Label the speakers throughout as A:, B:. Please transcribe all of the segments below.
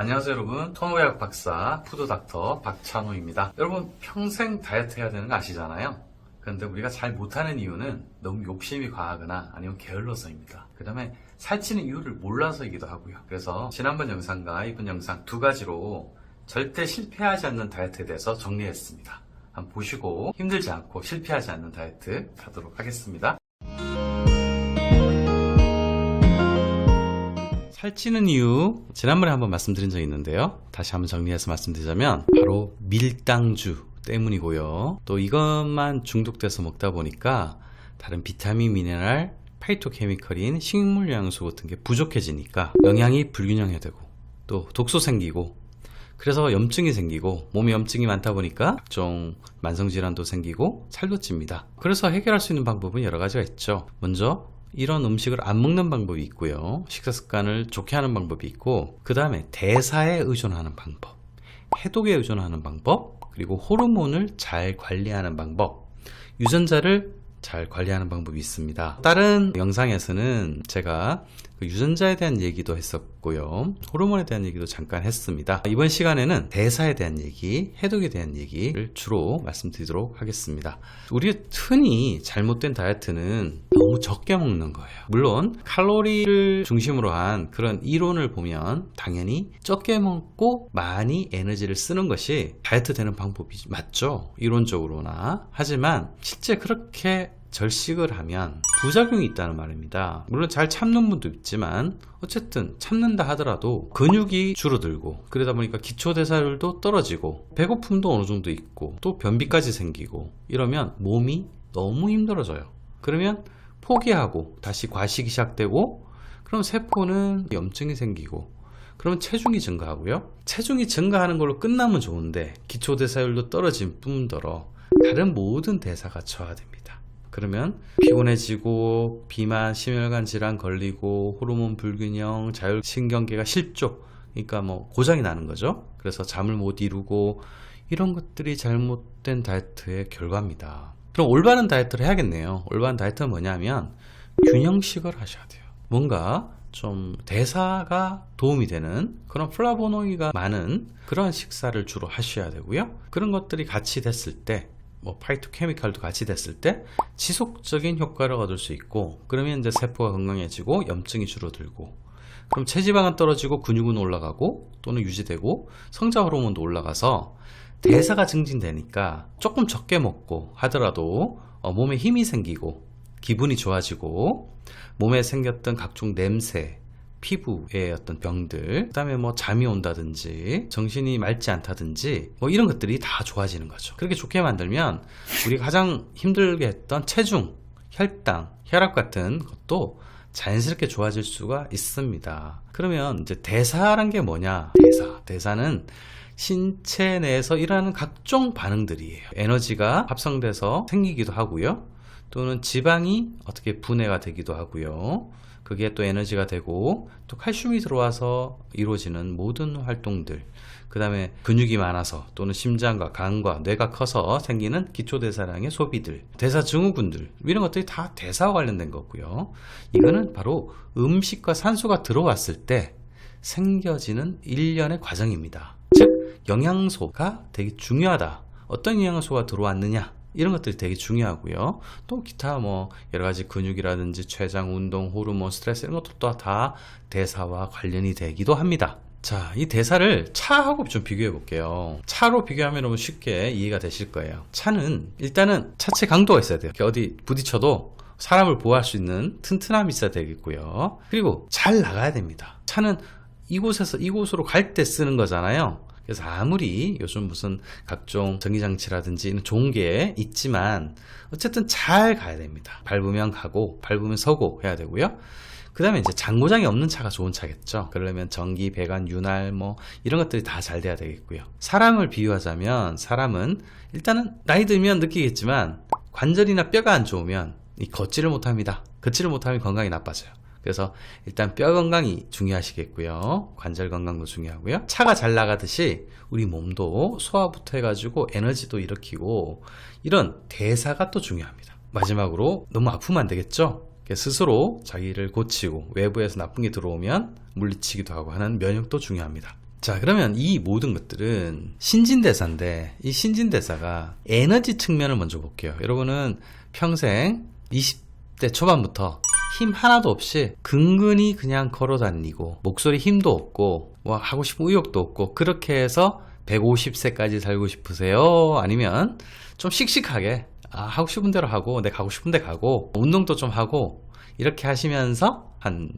A: 안녕하세요 여러분, 통합의학 박사 푸드닥터 박찬호입니다. 여러분 평생 다이어트 해야 되는 거 아시잖아요. 그런데 우리가 잘 못하는 이유는 너무 욕심이 과하거나 아니면 게을러서입니다. 그 다음에 살찌는 이유를 몰라서이기도 하고요. 그래서 지난번 영상과 이번 영상 두 가지로 절대 실패하지 않는 다이어트에 대해서 정리했습니다. 한번 보시고 힘들지 않고 실패하지 않는 다이어트 하도록 하겠습니다. 살찌는 이유 지난번에 한번 말씀드린 적이 있는데요, 다시 한번 정리해서 말씀드리자면 바로 밀당주 때문이고요. 또 이것만 중독돼서 먹다 보니까 다른 비타민, 미네랄, 파이토케미컬인 식물 영양소 같은 게 부족해지니까 영양이 불균형해되고 또 독소 생기고, 그래서 염증이 생기고, 몸에 염증이 많다 보니까 각종 만성질환도 생기고 살도 찝니다. 그래서 해결할 수 있는 방법은 여러 가지가 있죠. 먼저 이런 음식을 안 먹는 방법이 있고요, 식사 습관을 좋게 하는 방법이 있고, 그 다음에 대사에 의존하는 방법, 해독에 의존하는 방법, 그리고 호르몬을 잘 관리하는 방법, 유전자를 잘 관리하는 방법이 있습니다. 다른 영상에서는 제가 유전자에 대한 얘기도 했었고요, 호르몬에 대한 얘기도 잠깐 했습니다. 이번 시간에는 대사에 대한 얘기, 해독에 대한 얘기를 주로 말씀드리도록 하겠습니다. 우리 흔히 잘못된 다이어트는 너무 적게 먹는 거예요. 물론 칼로리를 중심으로 한 그런 이론을 보면 당연히 적게 먹고 많이 에너지를 쓰는 것이 다이어트 되는 방법이 맞죠, 이론적으로나. 하지만 실제 그렇게 절식을 하면 부작용이 있다는 말입니다. 물론 잘 참는 분도 있지만 어쨌든 참는다 하더라도 근육이 줄어들고, 그러다 보니까 기초대사율도 떨어지고 배고픔도 어느 정도 있고 또 변비까지 생기고, 이러면 몸이 너무 힘들어져요. 그러면 포기하고 다시 과식이 시작되고, 그럼 세포는 염증이 생기고, 그러면 체중이 증가하고요. 체중이 증가하는 걸로 끝나면 좋은데 기초대사율도 떨어진 뿐더러 다른 모든 대사가 저하됩니다. 그러면 피곤해지고, 비만, 심혈관 질환 걸리고, 호르몬 불균형, 자율신경계가 실조, 그러니까 고장이 나는 거죠. 그래서 잠을 못 이루고, 이런 것들이 잘못된 다이어트의 결과입니다. 그럼 올바른 다이어트를 해야겠네요. 올바른 다이어트는 뭐냐면 균형식을 하셔야 돼요. 뭔가 좀 대사가 도움이 되는 그런 플라보노이드가 많은 그런 식사를 주로 하셔야 되고요. 그런 것들이 같이 됐을 때, 파이토케미칼도 같이 됐을 때 지속적인 효과를 얻을 수 있고, 그러면 이제 세포가 건강해지고 염증이 줄어들고, 그럼 체지방은 떨어지고 근육은 올라가고 또는 유지되고 성장 호르몬도 올라가서 대사가 증진되니까 조금 적게 먹고 하더라도 몸에 힘이 생기고 기분이 좋아지고, 몸에 생겼던 각종 냄새, 피부의 어떤 병들, 그 다음에 잠이 온다든지 정신이 맑지 않다든지 이런 것들이 다 좋아지는 거죠. 그렇게 좋게 만들면 우리가 가장 힘들게 했던 체중, 혈당, 혈압 같은 것도 자연스럽게 좋아질 수가 있습니다. 그러면 이제 대사란 게 뭐냐? 대사는 신체 내에서 일어나는 각종 반응들이에요. 에너지가 합성돼서 생기기도 하고요, 또는 지방이 어떻게 분해가 되기도 하고요, 그게 또 에너지가 되고, 또 칼슘이 들어와서 이루어지는 모든 활동들, 그 다음에 근육이 많아서 또는 심장과 간과 뇌가 커서 생기는 기초대사량의 소비들, 대사증후군들, 이런 것들이 다 대사와 관련된 거고요. 이거는 바로 음식과 산소가 들어왔을 때 생겨지는 일련의 과정입니다. 즉 영양소가 되게 중요하다. 어떤 영양소가 들어왔느냐, 이런 것들이 되게 중요하고요. 또 기타 여러 가지 근육이라든지 췌장, 운동, 호르몬, 스트레스, 이런 것도 다 대사와 관련이 되기도 합니다. 자, 이 대사를 차하고 좀 비교해 볼게요. 차로 비교하면 너무 쉽게 이해가 되실 거예요. 차는 일단은 차체 강도가 있어야 돼요. 어디 부딪혀도 사람을 보호할 수 있는 튼튼함이 있어야 되겠고요. 그리고 잘 나가야 됩니다. 차는 이곳에서 이곳으로 갈 때 쓰는 거잖아요. 그래서 아무리 요즘 무슨 각종 전기장치라든지 좋은 게 있지만 어쨌든 잘 가야 됩니다. 밟으면 가고 밟으면 서고 해야 되고요. 그 다음에 이제 장고장이 없는 차가 좋은 차겠죠. 그러려면 전기, 배관, 윤활 이런 것들이 다 잘 돼야 되겠고요. 사람을 비유하자면, 사람은 일단은 나이 들면 느끼겠지만 관절이나 뼈가 안 좋으면 걷지를 못합니다. 걷지를 못하면 건강이 나빠져요. 그래서 일단 뼈 건강이 중요하시겠고요, 관절 건강도 중요하고요. 차가 잘 나가듯이 우리 몸도 소화부터 해가지고 에너지도 일으키고, 이런 대사가 또 중요합니다. 마지막으로 너무 아프면 안 되겠죠. 스스로 자기를 고치고, 외부에서 나쁜 게 들어오면 물리치기도 하고 하는 면역도 중요합니다. 자, 그러면 이 모든 것들은 신진대사인데, 이 신진대사가 에너지 측면을 먼저 볼게요. 여러분은 평생 20대 초반부터 힘 하나도 없이 근근히 그냥 걸어 다니고, 목소리 힘도 없고, 뭐 하고 싶은 의욕도 없고, 그렇게 해서 150세까지 살고 싶으세요? 아니면 좀 씩씩하게, 하고 싶은 대로 하고, 내가 가고 싶은 데 가고, 운동도 좀 하고, 이렇게 하시면서 한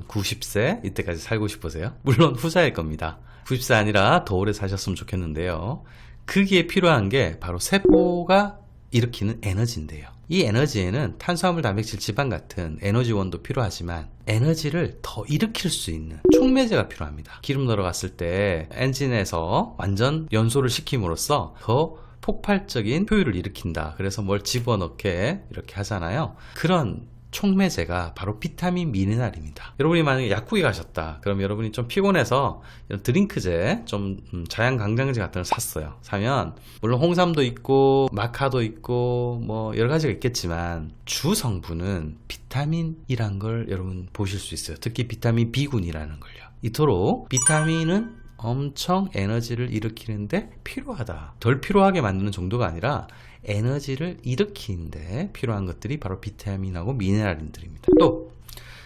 A: 90세 이때까지 살고 싶으세요? 물론 후자일 겁니다. 90세 아니라 더 오래 사셨으면 좋겠는데요. 그게 필요한 게 바로 세포가 일으키는 에너지인데요. 이 에너지에는 탄수화물, 단백질, 지방 같은 에너지원도 필요하지만 에너지를 더 일으킬 수 있는 촉매제가 필요합니다. 기름 들어갔을 때 엔진에서 완전 연소를 시킴으로써 더 폭발적인 효율을 일으킨다. 그래서 뭘 집어넣게 이렇게 하잖아요. 그런 촉매제가 바로 비타민 미네랄입니다. 여러분이 만약에 약국에 가셨다. 그럼 여러분이 좀 피곤해서 이런 드링크제, 좀 자양강장제 같은 걸 샀어요. 사면 물론 홍삼도 있고 마카도 있고 뭐 여러 가지가 있겠지만 주 성분은 비타민이란 걸 여러분 보실 수 있어요. 특히 비타민 B군이라는 걸요. 이토록 비타민은 엄청 에너지를 일으키는데 필요하다. 덜 필요하게 만드는 정도가 아니라 에너지를 일으키는데 필요한 것들이 바로 비타민하고 미네랄들입니다. 또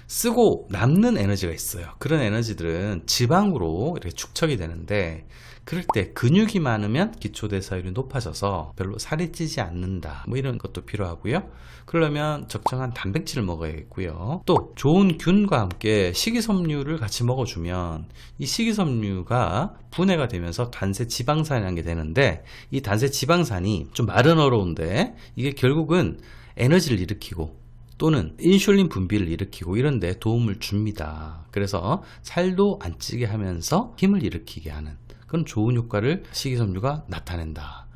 A: 쓰고 남는 에너지가 있어요. 그런 에너지들은 지방으로 이렇게 축적이 되는데, 그럴 때 근육이 많으면 기초대사율이 높아져서 별로 살이 찌지 않는다. 뭐 이런 것도 필요하고요. 그러려면 적정한 단백질을 먹어야겠고요. 또 좋은 균과 함께 식이섬유를 같이 먹어주면 이 식이섬유가 분해가 되면서 단세 지방산이라는 게 되는데, 이 단세 지방산이 좀 말은 어려운데 이게 결국은 에너지를 일으키고 또는 인슐린 분비를 일으키고 이런 데 도움을 줍니다. 그래서 살도 안 찌게 하면서 힘을 일으키게 하는 그런 좋은 효과를 식이섬유가 나타낸다.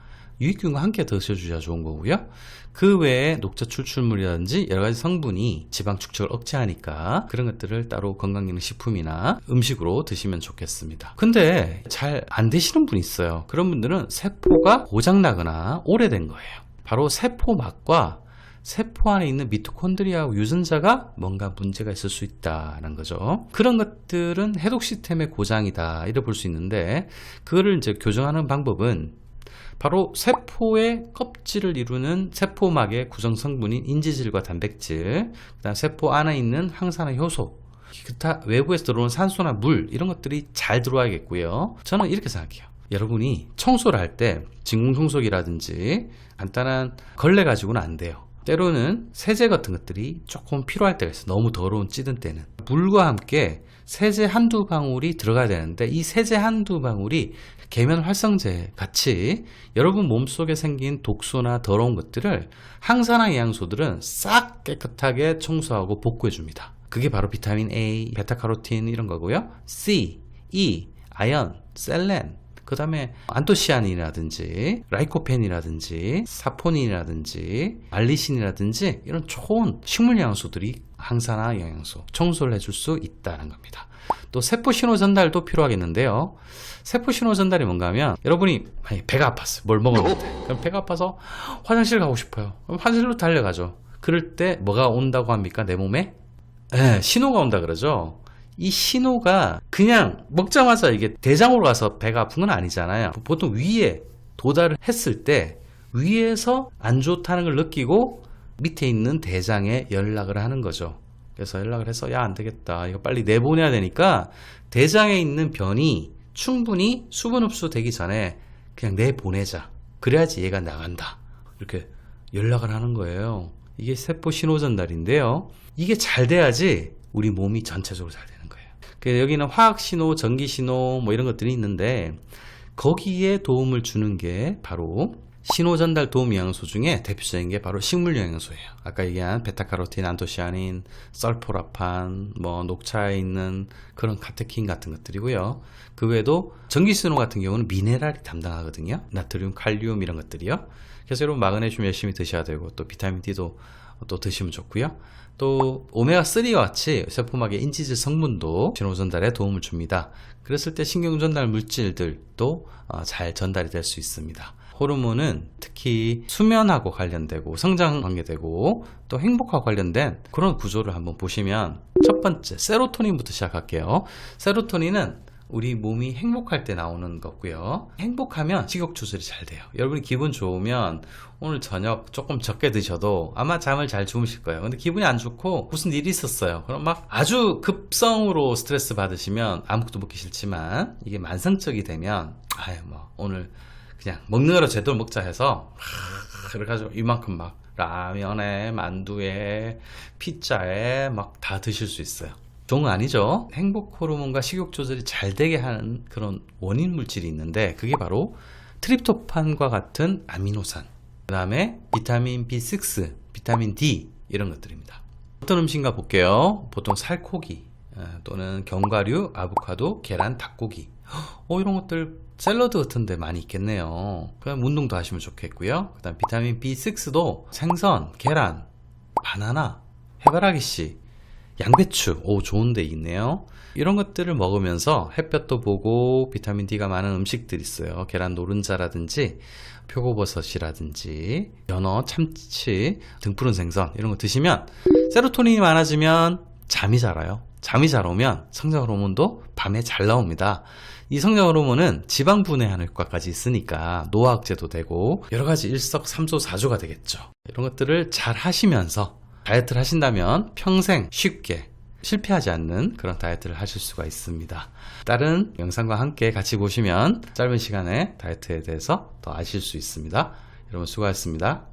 A: 유익균과 함께 드셔주셔야 좋은 거고요. 그 외에 녹차 추출물이라든지 여러 가지 성분이 지방 축적을 억제하니까 그런 것들을 따로 건강기능식품이나 음식으로 드시면 좋겠습니다. 근데 잘 안 되시는 분이 있어요. 그런 분들은 세포가 고장나거나 오래된 거예요. 바로 세포막과 세포 안에 있는 미토콘드리아하고 유전자가 뭔가 문제가 있을 수 있다는 거죠. 그런 것들은 해독 시스템의 고장이다, 이래 볼 수 있는데, 그거를 이제 교정하는 방법은 바로 세포의 껍질을 이루는 세포막의 구성 성분인 인지질과 단백질, 그다음 세포 안에 있는 항산화 효소, 기타 외부에서 들어오는 산소나 물, 이런 것들이 잘 들어와야겠고요. 저는 이렇게 생각해요. 여러분이 청소를 할 때 진공청소기라든지 간단한 걸레 가지고는 안 돼요. 때로는 세제 같은 것들이 조금 필요할 때가 있어요. 너무 더러운 찌든 때는 물과 함께 세제 한두 방울이 들어가야 되는데, 이 세제 한두 방울이 계면 활성제 같이 여러분 몸속에 생긴 독소나 더러운 것들을 항산화 영양소들은 싹 깨끗하게 청소하고 복구해 줍니다. 그게 바로 비타민 A, 베타카로틴 이런 거고요. C, E, 아연, 셀렌, 그 다음에 안토시아닌이라든지 라이코펜이라든지 사포닌이라든지 알리신이라든지 이런 좋은 식물 영양소들이 항산화 영양소 청소를 해줄 수 있다는 겁니다. 또 세포 신호 전달도 필요하겠는데요. 세포 신호 전달이 뭔가 하면, 여러분이 배가 아팠어요. 뭘 먹었는데. 그럼 배가 아파서 화장실 가고 싶어요. 그럼 화장실로 달려가죠. 그럴 때 뭐가 온다고 합니까? 내 몸에? 신호가 온다 그러죠. 이 신호가 그냥 먹자마자 이게 대장으로 가서 배가 아픈 건 아니잖아요. 보통 위에 도달을 했을 때 위에서 안 좋다는 걸 느끼고 밑에 있는 대장에 연락을 하는 거죠. 그래서 연락을 해서 야, 안 되겠다, 이거 빨리 내보내야 되니까 대장에 있는 변이 충분히 수분 흡수되기 전에 그냥 내보내자. 그래야지 얘가 나간다. 이렇게 연락을 하는 거예요. 이게 세포 신호 전달인데요. 이게 잘 돼야지 우리 몸이 전체적으로 잘 되는 거예요. 여기는 화학 신호, 전기 신호 뭐 이런 것들이 있는데, 거기에 도움을 주는 게 바로 신호 전달 도움 영양소 중에 대표적인 게 바로 식물 영양소예요. 아까 얘기한 베타카로틴, 안토시아닌, 설포라판, 뭐 녹차에 있는 그런 카테킨 같은 것들이고요. 그 외에도 전기 신호 같은 경우는 미네랄이 담당하거든요. 나트륨, 칼륨 이런 것들이요. 그래서 여러분 마그네슘 열심히 드셔야 되고, 또 비타민 D도 또 드시면 좋고요. 또 오메가3와 같이 세포막의 인지질 성분도 신호 전달에 도움을 줍니다. 그랬을 때 신경 전달 물질들도 잘 전달이 될 수 있습니다. 호르몬은 특히 수면하고 관련되고 성장 관계되고 또 행복하고 관련된 그런 구조를 한번 보시면, 첫 번째 세로토닌부터 시작할게요. 세로토닌은 우리 몸이 행복할 때 나오는 거고요. 행복하면 식욕 조절이 잘 돼요. 여러분이 기분 좋으면 오늘 저녁 조금 적게 드셔도 아마 잠을 잘 주무실 거예요. 근데 기분이 안 좋고 무슨 일이 있었어요. 그럼 막 아주 급성으로 스트레스 받으시면 아무것도 먹기 싫지만, 이게 만성적이 되면 아유 뭐 오늘 그냥 먹는 거로 제대로 먹자 해서 그래가지고 이만큼 막 라면에 만두에 피자에 막 다 드실 수 있어요. 좋은 거 아니죠? 행복 호르몬과 식욕 조절이 잘 되게 하는 그런 원인 물질이 있는데, 그게 바로 트립토판과 같은 아미노산, 그 다음에 비타민 B6, 비타민 D, 이런 것들입니다. 어떤 음식인가 볼게요. 보통 살코기 또는 견과류, 아보카도, 계란, 닭고기, 이런 것들 샐러드 같은 데 많이 있겠네요. 그럼 운동도 하시면 좋겠고요. 그 다음 비타민 B6도 생선, 계란, 바나나, 해바라기씨, 양배추, 좋은 데 있네요. 이런 것들을 먹으면서 햇볕도 보고 비타민 D가 많은 음식들이 있어요. 계란 노른자라든지 표고버섯이라든지 연어, 참치, 등푸른 생선, 이런 거 드시면 세로토닌이 많아지면 잠이 잘 와요. 잠이 잘 오면 성장 호르몬도 밤에 잘 나옵니다. 이 성장 호르몬은 지방 분해하는 효과까지 있으니까 노화학제도 되고 여러 가지 일석삼조 사조가 되겠죠. 이런 것들을 잘 하시면서 다이어트를 하신다면 평생 쉽게 실패하지 않는 그런 다이어트를 하실 수가 있습니다. 다른 영상과 함께 같이 보시면 짧은 시간에 다이어트에 대해서 더 아실 수 있습니다. 여러분 수고하셨습니다.